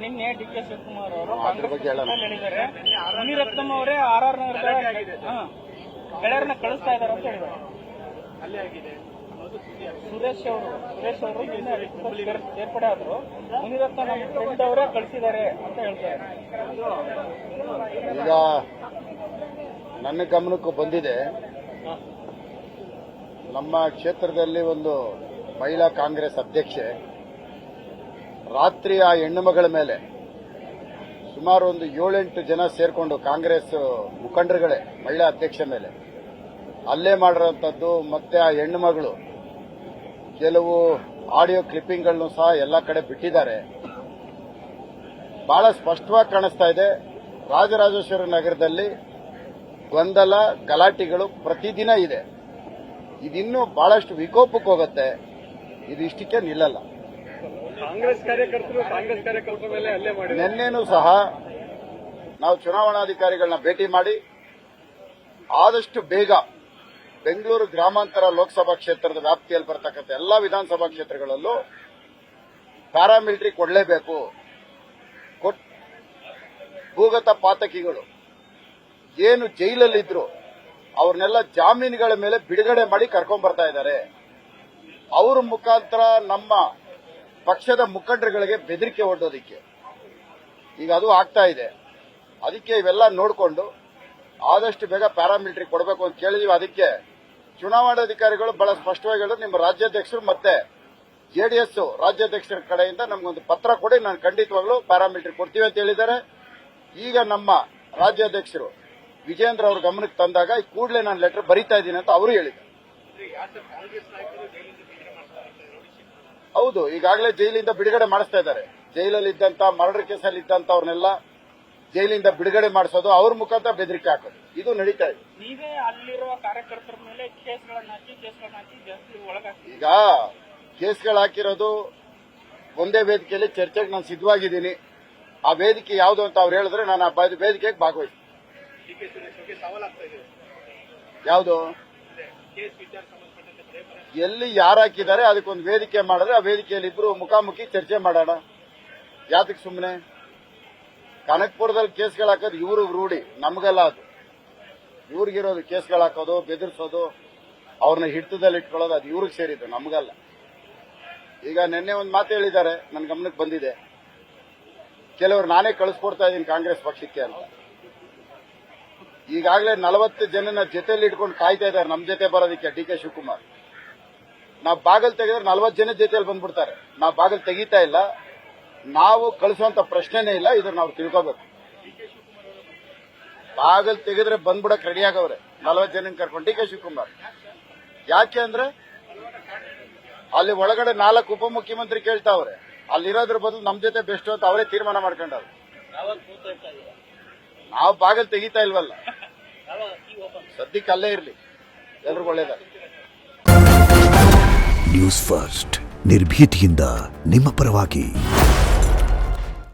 ನಿನ್ನೆ ಡಿ.ಕೆ. ಶಿವಕುಮಾರ್ ಅವರು ಕಾಂಗ್ರೆಸ್ ಹೇಳಿದ್ದಾರೆ, ಮುನಿರತ್ನಂ ಅವರೇ ಆರ್ ನಗರದ ಗೆಳೆಯರನ್ನ ಕಳಿಸ್ತಾ ಇದ್ದಾರೆ ಅಂತ ಹೇಳಿದ್ದಾರೆ. ಸುರೇಶ್ ಅವರು ನಿನ್ನೆ ಸೇರ್ಪಡೆ ಆದ್ರು, ಮುನಿರತ್ನ ನಮ್ಮ ಫ್ರೆಂಡ್ ಅವರೇ ಕಳಿಸಿದ್ದಾರೆ ಅಂತ ಹೇಳ್ತಾರೆ. ಈಗ ನನ್ನ ಗಮನಕ್ಕೂ ಬಂದಿದೆ, ನಮ್ಮ ಕ್ಷೇತ್ರದಲ್ಲಿ ಒಂದು ಮಹಿಳಾ ಕಾಂಗ್ರೆಸ್ ಅಧ್ಯಕ್ಷೆ ರಾತ್ರಿ ಆ ಹೆಣ್ಣು ಮಗಳ ಮೇಲೆ ಸುಮಾರು ಒಂದು 7-8 ಜನ ಸೇರ್ಕೊಂಡು ಕಾಂಗ್ರೆಸ್ ಮುಖಂಡರುಗಳೇ ಮಹಿಳಾ ಅಧ್ಯಕ್ಷೆ ಮೇಲೆ ಹಲ್ಲೆ ಮಾಡಿರೋಂಥದ್ದು, ಮತ್ತೆ ಆ ಹೆಣ್ಣು ಮಗಳು ಕೆಲವು ಆಡಿಯೋ ಕ್ಲಿಪ್ಪಿಂಗ್ಗಳನ್ನು ಸಹ ಎಲ್ಲ ಕಡೆ ಬಿಟ್ಟಿದ್ದಾರೆ. ಬಹಳ ಸ್ಪಷ್ಟವಾಗಿ ಕಾಣಿಸ್ತಾ ಇದೆ, ರಾಜರಾಜೇಶ್ವರಿ ನಗರದಲ್ಲಿ ಗೊಂದಲ ಗಲಾಟೆಗಳು ಪ್ರತಿದಿನ ಇದೆ. ಇದಿನ್ನೂ ಬಹಳಷ್ಟು ವಿಕೋಪಕ್ಕೆ ಹೋಗುತ್ತೆ, ಇದು ಇಷ್ಟಕ್ಕೆ ನಿಲ್ಲಲ್ಲ. ಕಾಂಗ್ರೆಸ್ ಕಾರ್ಯಕರ್ತರ ಮೇಲೆ ಹಲ್ಲೆ ಮಾಡಿ ನಿನ್ನೆನೂ ಸಹ ನಾವು ಚುನಾವಣಾಧಿಕಾರಿಗಳನ್ನ ಭೇಟಿ ಮಾಡಿ ಆದಷ್ಟು ಬೇಗ ಬೆಂಗಳೂರು ಗ್ರಾಮಾಂತರ ಲೋಕಸಭಾ ಕ್ಷೇತ್ರದ ವ್ಯಾಪ್ತಿಯಲ್ಲಿ ಬರತಕ್ಕಂಥ ಎಲ್ಲಾ ವಿಧಾನಸಭಾ ಕ್ಷೇತ್ರಗಳಲ್ಲೂ ಪ್ಯಾರಾಮಿಲಿಟರಿ ಕೊಡಲೇಬೇಕು. ಭೂಗತ ಪಾತಕಿಗಳು ಏನು ಜೈಲಲ್ಲಿದ್ರು ಅವ್ರನ್ನೆಲ್ಲ ಜಾಮೀನುಗಳ ಮೇಲೆ ಬಿಡುಗಡೆ ಮಾಡಿ ಕರ್ಕೊಂಡ್ ಬರ್ತಾ ಇದ್ದಾರೆ. ಅವ್ರ ಮುಖಾಂತರ ನಮ್ಮ ಪಕ್ಷದ ಮುಖಂಡರುಗಳಿಗೆ ಬೆದರಿಕೆ ಒಡ್ಡೋದಿಕ್ಕೆ ಈಗ ಅದು ಆಗ್ತಾ ಇದೆ. ಅದಕ್ಕೆ ಇವೆಲ್ಲ ನೋಡಿಕೊಂಡು ಆದಷ್ಟು ಬೇಗ ಪ್ಯಾರಾಮಿಲಿಟರಿ ಕೊಡಬೇಕು ಅಂತ ಕೇಳಿದೀವಿ. ಅದಕ್ಕೆ ಚುನಾವಣಾಧಿಕಾರಿಗಳು ಬಹಳ ಸ್ಪಷ್ಟವಾಗಿ ಹೇಳಿದ್ರು, ನಿಮ್ಮ ರಾಜ್ಯಾಧ್ಯಕ್ಷರು ಮತ್ತೆ ಜೆಡಿಎಸ್ ರಾಜ್ಯಾಧ್ಯಕ್ಷರ ಕಡೆಯಿಂದ ನಮಗೊಂದು ಪತ್ರ ಕೊಡಿ, ನಾನು ಖಂಡಿತವಾಗ್ಲೂ ಪ್ಯಾರಾಮಿಲಿಟರಿ ಕೊಡ್ತೀವಿ ಅಂತ ಹೇಳಿದ್ದಾರೆ. ಈಗ ನಮ್ಮ ರಾಜ್ಯಾಧ್ಯಕ್ಷರು ವಿಜೇಂದ್ರ ಅವ್ರ ಗಮನಕ್ಕೆ ತಂದಾಗ ಈ ಕೂಡಲೇ ನಾನು ಲೆಟರ್ ಬರೀತಾ ಇದ್ದೀನಿ ಅಂತ ಅವರು ಹೇಳಿದ್ದಾರೆ. ಹೌದು, ಈಗಾಗಲೇ ಜೈಲಿಂದ ಬಿಡುಗಡೆ ಮಾಡಿಸ್ತಾ ಇದ್ದಾರೆ. ಜೈಲಲ್ಲಿ ಇದ್ದಂತ ಮರ್ಡರ್ ಕೇಸಲ್ಲಿ ಇದ್ದಂತವ್ರನ್ನೆಲ್ಲ ಜೈಲಿಂದ ಬಿಡುಗಡೆ ಮಾಡಿಸೋದು, ಅವ್ರ ಮುಖಾಂತರ ಬೆದರಿಕೆ ಹಾಕೋದು, ಇದು ನಡೀತಾ ಇದೆ. ನೀವೇ ಅಲ್ಲಿರುವ ಕಾರ್ಯಕರ್ತರ ಮೇಲೆ ಕೇಸ್ಗಳನ್ನ ಹಾಕಿ ಜಾಸ್ತಿ ಒಳಗಾಗ್ತೀವಿ. ಈಗ ಕೇಸ್ಗಳು ಹಾಕಿರೋದು ಒಂದೇ ವೇದಿಕೆಯಲ್ಲಿ ಚರ್ಚೆಗೆ ನಾನು ಸಿದ್ಧವಾಗಿದ್ದೀನಿ. ಆ ವೇದಿಕೆ ಯಾವುದು ಅಂತ ಅವ್ರು ಹೇಳಿದ್ರೆ ನಾನು ಆ ವೇದಿಕೆಗೆ ಭಾಗವಹಿಸ್ತೀನಿ. ಯಾವುದು ಎಲ್ಲಿ ಯಾರು ಹಾಕಿದ್ದಾರೆ ಅದಕ್ಕೊಂದು ವೇದಿಕೆ ಮಾಡಿದ್ರೆ ಆ ವೇದಿಕೆಯಲ್ಲಿ ಇಬ್ರು ಮುಖಾಮುಖಿ ಚರ್ಚೆ ಮಾಡೋಣ. ಯಾತಕ್ಕೆ ಸುಮ್ಮನೆ ಕನಕಪುರದಲ್ಲಿ ಕೇಸ್ಗಳು ಹಾಕೋದು ಇವ್ರಿಗೆ ರೂಢಿ, ನಮಗಲ್ಲ ಅದು. ಇವ್ರಿಗಿರೋದು ಕೇಸ್ಗಳು ಹಾಕೋದು, ಬೆದರಿಸೋದು, ಅವ್ರನ್ನ ಹಿಡಿತದಲ್ಲಿ ಇಟ್ಕೊಳ್ಳೋದು, ಅದು ಇವ್ರಿಗೆ ಸೇರಿದ್ದು, ನಮಗಲ್ಲ. ಈಗ ನಿನ್ನೆ ಒಂದು ಮಾತು ಹೇಳಿದ್ದಾರೆ, ನನ್ನ ಗಮನಕ್ಕೆ ಬಂದಿದೆ. ಕೆಲವರು ನಾನೇ ಕಳಿಸ್ಕೊಡ್ತಾ ಇದ್ದೀನಿ ಕಾಂಗ್ರೆಸ್ ಪಕ್ಷಕ್ಕೆ ಅಂತ. ಈಗಾಗಲೇ 40 ಜನನ ಜೊತೆಯಲ್ಲಿ ಇಟ್ಕೊಂಡು ಕಾಯ್ತಾ ಇದ್ದಾರೆ ನಮ್ಮ ಜೊತೆ ಬರೋದಕ್ಕೆ ಡಿ.ಕೆ. ಶಿವಕುಮಾರ್. ನಾವು ಬಾಗಲ್ ತೆಗೆದ್ರೆ 40 ಜನ ಜೊತೆಯಲ್ಲಿ ಬಂದ್ಬಿಡ್ತಾರೆ. ನಾವು ಬಾಗಲ್ ತೆಗೀತಾ ಇಲ್ಲ, ನಾವು ಕಳಿಸುವಂತ ಪ್ರಶ್ನೆನೇ ಇಲ್ಲ. ಇದನ್ನ ನಾವು ತಿಳ್ಕೋಬೇಕು. ಬಾಗಲ್ ತೆಗೆದ್ರೆ ಬಂದ್ಬಿಡಕ್ ರೆಡಿ ಆಗವ್ರೆ 40 ಜನ ಕರ್ಕೊಂಡು ಡಿ.ಕೆ. ಶಿವಕುಮಾರ್. ಯಾಕೆ ಅಂದ್ರೆ ಅಲ್ಲಿ ಒಳಗಡೆ 4 ಉಪಮುಖ್ಯಮಂತ್ರಿ ಕೇಳ್ತಾವ್ರೆ, ಅಲ್ಲಿರೋದ್ರ ಬದಲು ನಮ್ ಜೊತೆ ಬೆಸ್ಟ್ ಅಂತ ಅವರೇ ತೀರ್ಮಾನ ಮಾಡ್ಕೊಂಡವ್ರು. ನಾವು ಬಾಗಲ್ ತೆಗೀತಾ ಇಲ್ವಲ್ಲ, ಸದ್ಯಕ್ಕೆ ಅಲ್ಲೇ ಇರ್ಲಿ, ಎಲ್ರಿಗೂ ಒಳ್ಳೇದಾಗ. ನ್ಯೂಸ್ ಫಸ್ಟ್ ನಿರ್ಭೀತಿಯಿಂದ ನಿಮ್ಮ ಪರವಾಗಿ.